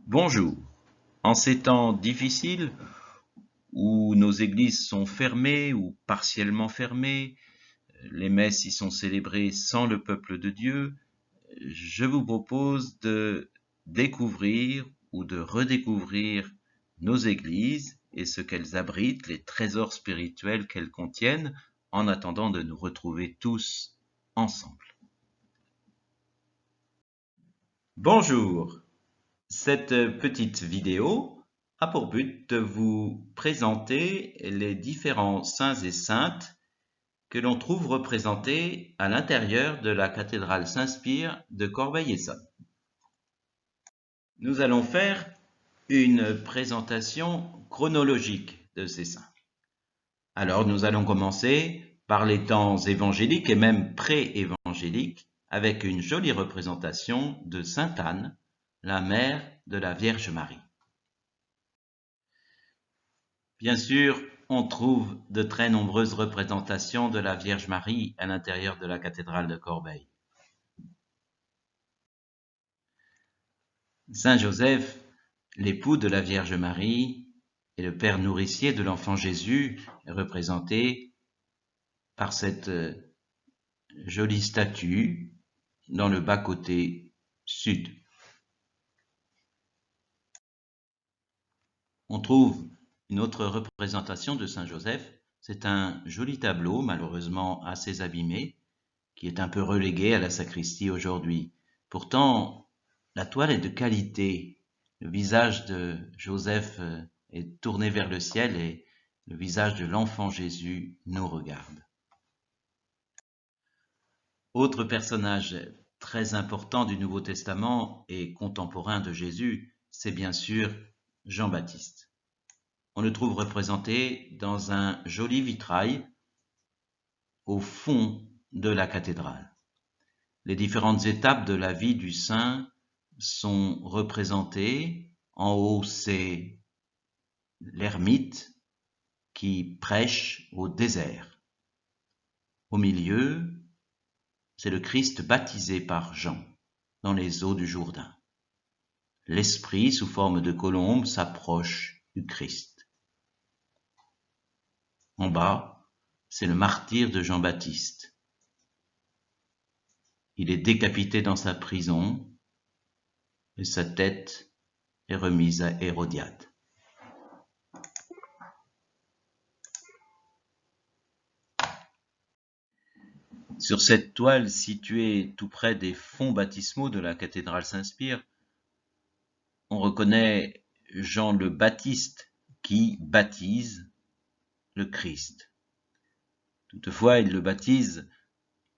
Bonjour. En ces temps difficiles où nos églises sont fermées ou partiellement fermées, les messes y sont célébrées sans le peuple de Dieu, je vous propose de découvrir ou de redécouvrir nos églises et ce qu'elles abritent, les trésors spirituels qu'elles contiennent, en attendant de nous retrouver tous ensemble. Bonjour. Cette petite vidéo a pour but de vous présenter les différents saints et saintes que l'on trouve représentés à l'intérieur de la cathédrale Saint-Spire de Corbeil-Essonnes. Nous allons faire une présentation chronologique de ces saints. Alors nous allons commencer par les temps évangéliques et même pré-évangéliques avec une jolie représentation de Sainte Anne, la mère de la Vierge Marie. Bien sûr, on trouve de très nombreuses représentations de la Vierge Marie à l'intérieur de la cathédrale de Corbeil. Saint Joseph, l'époux de la Vierge Marie et le père nourricier de l'enfant Jésus, est représenté par cette jolie statue dans le bas-côté sud. On trouve une autre représentation de Saint Joseph. C'est un joli tableau, malheureusement assez abîmé, qui est un peu relégué à la sacristie aujourd'hui. Pourtant, la toile est de qualité. Le visage de Joseph est tourné vers le ciel et le visage de l'enfant Jésus nous regarde. Autre personnage très important du Nouveau Testament et contemporain de Jésus, c'est bien sûr Jean-Baptiste. On le trouve représenté dans un joli vitrail au fond de la cathédrale. Les différentes étapes de la vie du saint sont représentées. En haut, c'est l'ermite qui prêche au désert. Au milieu, c'est le Christ baptisé par Jean dans les eaux du Jourdain. L'Esprit, sous forme de colombe, s'approche du Christ. En bas, c'est le martyr de Jean-Baptiste. Il est décapité dans sa prison et sa tête est remise à Hérodiade. Sur cette toile située tout près des fonts baptismaux de la cathédrale Saint-Spire, on reconnaît Jean le Baptiste qui baptise le Christ. Toutefois, il le baptise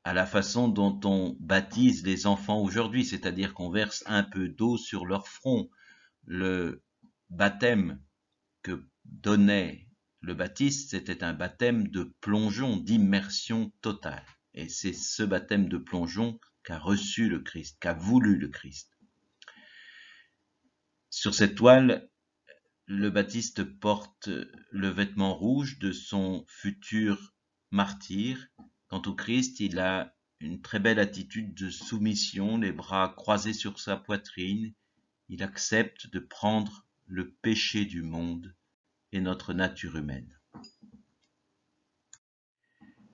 à la façon dont on baptise les enfants aujourd'hui, c'est-à-dire qu'on verse un peu d'eau sur leur front. Le baptême que donnait le Baptiste, c'était un baptême de plongeon, d'immersion totale. Et c'est ce baptême de plongeon qu'a reçu le Christ, qu'a voulu le Christ. Sur cette toile, le Baptiste porte le vêtement rouge de son futur martyr. Quant au Christ, il a une très belle attitude de soumission, les bras croisés sur sa poitrine. Il accepte de prendre le péché du monde et notre nature humaine.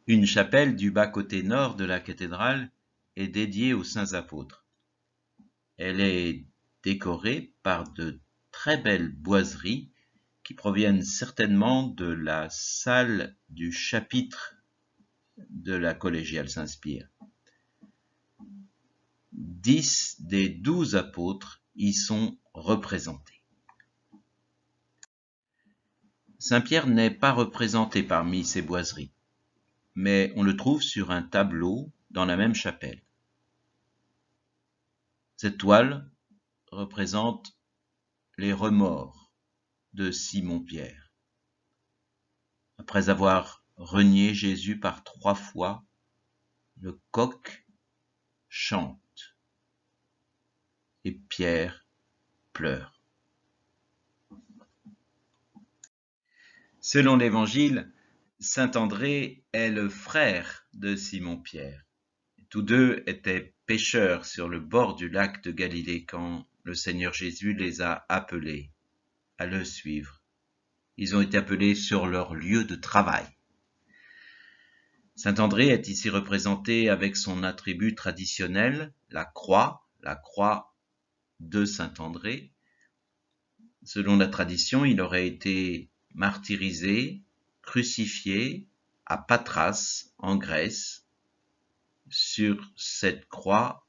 Une chapelle du bas-côté nord de la cathédrale est dédiée aux saints apôtres. Elle est décorée par de très belles boiseries qui proviennent certainement de la salle du chapitre de la collégiale Saint-Spire. 10 des 12 apôtres y sont représentés. Saint-Pierre n'est pas représenté parmi ces boiseries, mais on le trouve sur un tableau dans la même chapelle. Cette toile représente les remords de Simon-Pierre. Après avoir renié Jésus par 3 fois, le coq chante et Pierre pleure. Selon l'Évangile, saint André est le frère de Simon-Pierre. Tous deux étaient pêcheurs sur le bord du lac de Galilée quand le Seigneur Jésus les a appelés à le suivre. Ils ont été appelés sur leur lieu de travail. Saint André est ici représenté avec son attribut traditionnel, la croix de Saint André. Selon la tradition, il aurait été martyrisé, crucifié à Patras, en Grèce, sur cette croix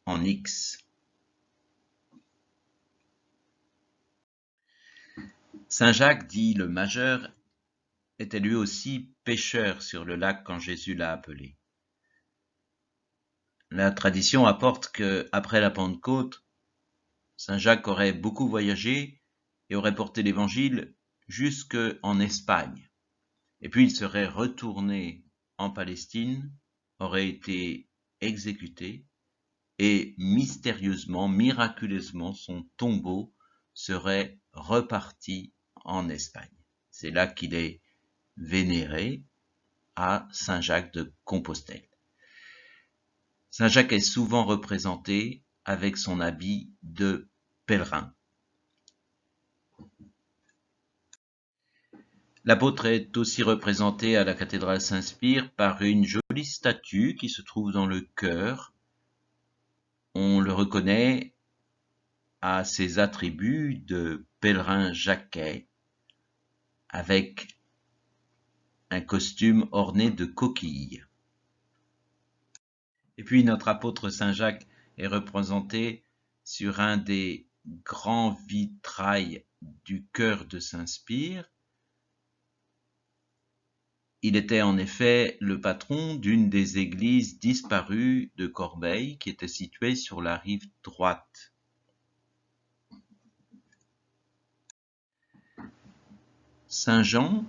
en X. Saint Jacques, dit le Majeur, était lui aussi pêcheur sur le lac quand Jésus l'a appelé. La tradition apporte que, après la Pentecôte, Saint Jacques aurait beaucoup voyagé et aurait porté l'Évangile jusque en Espagne. Et puis il serait retourné en Palestine, aurait été exécuté, et mystérieusement, miraculeusement, son tombeau serait reparti en Espagne. C'est là qu'il est vénéré à Saint Jacques de Compostelle. Saint Jacques est souvent représenté avec son habit de pèlerin. L'apôtre est aussi représenté à la cathédrale Saint-Spire par une jolie statue qui se trouve dans le chœur. On le reconnaît à ses attributs de pèlerin jacquais avec un costume orné de coquilles. Et puis notre apôtre Saint Jacques est représenté sur un des grands vitrails du chœur de Saint-Spire. Il était en effet le patron d'une des églises disparues de Corbeil qui était située sur la rive droite. Saint Jean,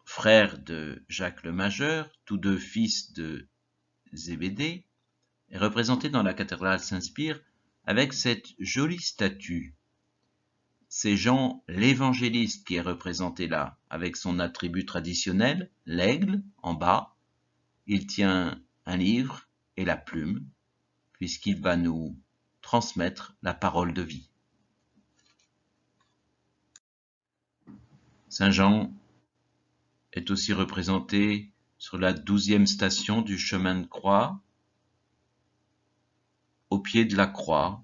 frère de Jacques le Majeur, tous deux fils de Zébédée, est représenté dans la cathédrale Saint-Spire avec cette jolie statue. C'est Jean l'évangéliste qui est représenté là, avec son attribut traditionnel, l'aigle, en bas. Il tient un livre et la plume, puisqu'il va nous transmettre la parole de vie. Saint Jean est aussi représenté sur la 12e station du chemin de croix. Au pied de la croix,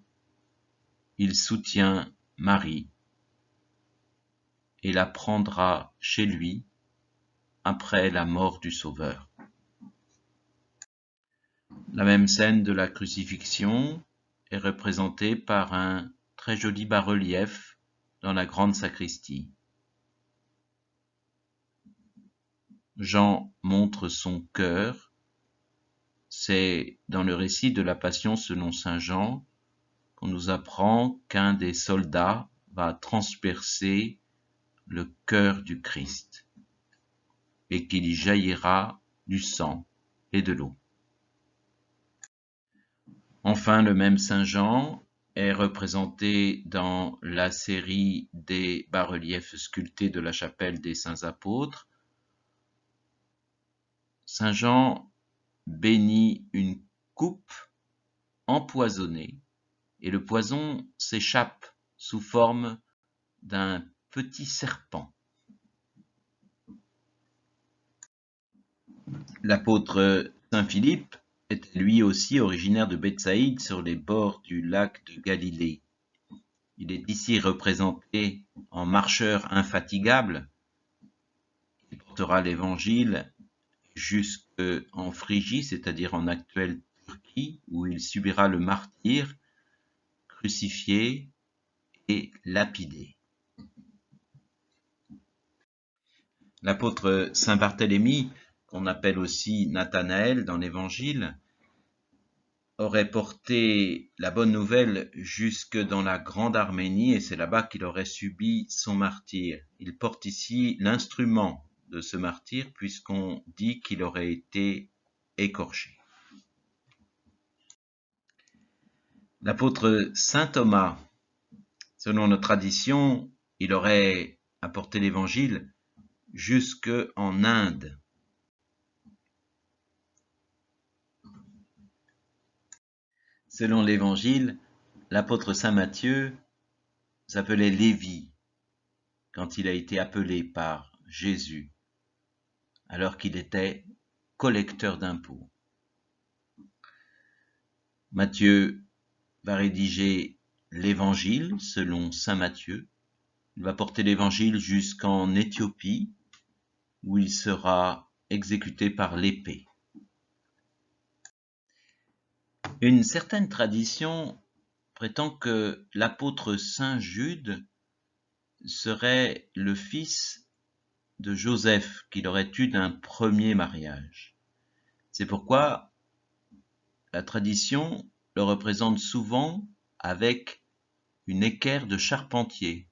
il soutient Marie et la prendra chez lui après la mort du Sauveur. La même scène de la crucifixion est représentée par un très joli bas-relief dans la grande sacristie. Jean montre son cœur. C'est dans le récit de la Passion selon saint Jean qu'on nous apprend qu'un des soldats va transpercer le cœur du Christ et qu'il y jaillira du sang et de l'eau. Enfin, le même saint Jean est représenté dans la série des bas-reliefs sculptés de la chapelle des Saints Apôtres. Saint Jean bénit une coupe empoisonnée et le poison s'échappe sous forme d'un petit serpent. L'apôtre Saint Philippe était lui aussi originaire de Bethsaïde sur les bords du lac de Galilée. Il est ici représenté en marcheur infatigable. Il portera l'évangile jusqu'en Phrygie, c'est-à-dire en actuelle Turquie, où il subira le martyre, crucifié et lapidé. L'apôtre Saint Barthélemy, qu'on appelle aussi Nathanaël dans l'Évangile, aurait porté la bonne nouvelle jusque dans la Grande Arménie et c'est là-bas qu'il aurait subi son martyre. Il porte ici l'instrument de ce martyre puisqu'on dit qu'il aurait été écorché. L'apôtre Saint Thomas, selon notre tradition, il aurait apporté l'Évangile jusque en Inde. Selon l'Évangile, l'apôtre Saint Matthieu s'appelait Lévi quand il a été appelé par Jésus alors qu'il était collecteur d'impôts. Matthieu va rédiger l'évangile selon saint Matthieu. Il va porter l'évangile jusqu'en Éthiopie où il sera exécuté par l'épée. Une certaine tradition prétend que l'apôtre saint Jude serait le fils de Joseph qu'il aurait eu d'un premier mariage. C'est pourquoi la tradition le représente souvent avec une équerre de charpentier,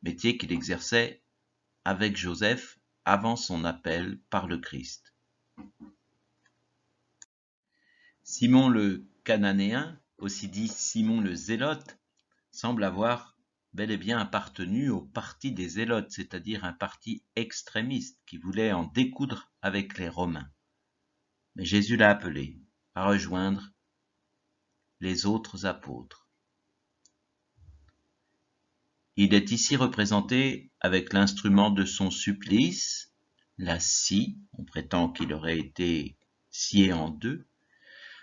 métier qu'il exerçait avec Joseph avant son appel par le Christ. Simon le Cananéen, aussi dit Simon le Zélote, semble avoir bel et bien appartenu au parti des Zélotes, c'est-à-dire un parti extrémiste qui voulait en découdre avec les Romains. Mais Jésus l'a appelé à rejoindre les autres apôtres. Il est ici représenté avec l'instrument de son supplice, la scie, on prétend qu'il aurait été scié en deux.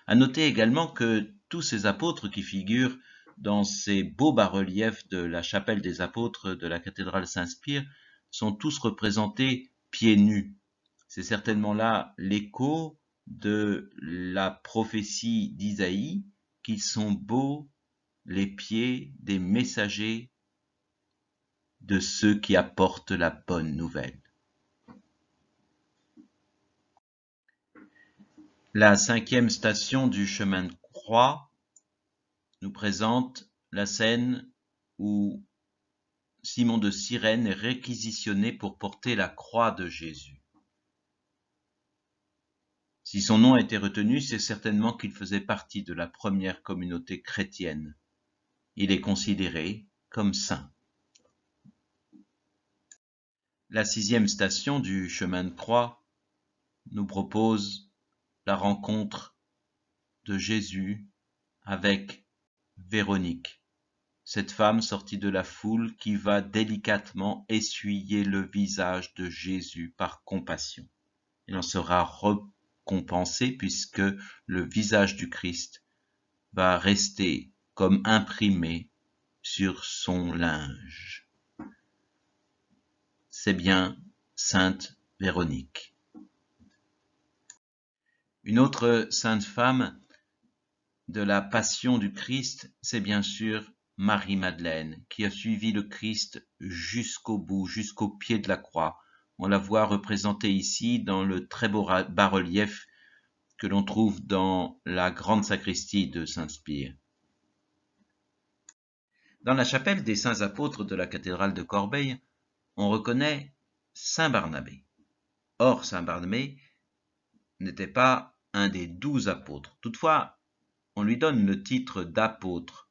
À noter également que tous ces apôtres qui figurent dans ces beaux bas-reliefs de la chapelle des apôtres de la cathédrale Saint-Spire sont tous représentés pieds nus. C'est certainement là l'écho de la prophétie d'Isaïe, qu'ils sont beaux les pieds des messagers de ceux qui apportent la bonne nouvelle. La 5e station du chemin de croix nous présente la scène où Simon de Cyrène est réquisitionné pour porter la croix de Jésus. Si son nom a été retenu, c'est certainement qu'il faisait partie de la première communauté chrétienne. Il est considéré comme saint. La 6e station du chemin de croix nous propose la rencontre de Jésus avec Véronique, cette femme sortie de la foule qui va délicatement essuyer le visage de Jésus par compassion. Il en sera récompensé puisque le visage du Christ va rester comme imprimé sur son linge. C'est bien Sainte Véronique. Une autre sainte femme de la passion du Christ, c'est bien sûr Marie-Madeleine, qui a suivi le Christ jusqu'au bout, jusqu'au pied de la croix. On la voit représentée ici dans le très beau bas-relief que l'on trouve dans la grande sacristie de Saint-Spire. Dans la chapelle des saints apôtres de la cathédrale de Corbeil, on reconnaît Saint Barnabé. Or, Saint Barnabé n'était pas un des 12 apôtres. Toutefois, on lui donne le titre d'apôtre,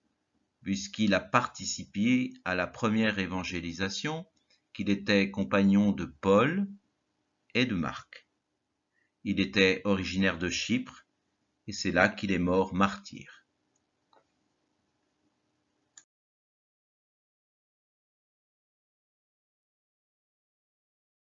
puisqu'il a participé à la première évangélisation, qu'il était compagnon de Paul et de Marc. Il était originaire de Chypre, et c'est là qu'il est mort martyr.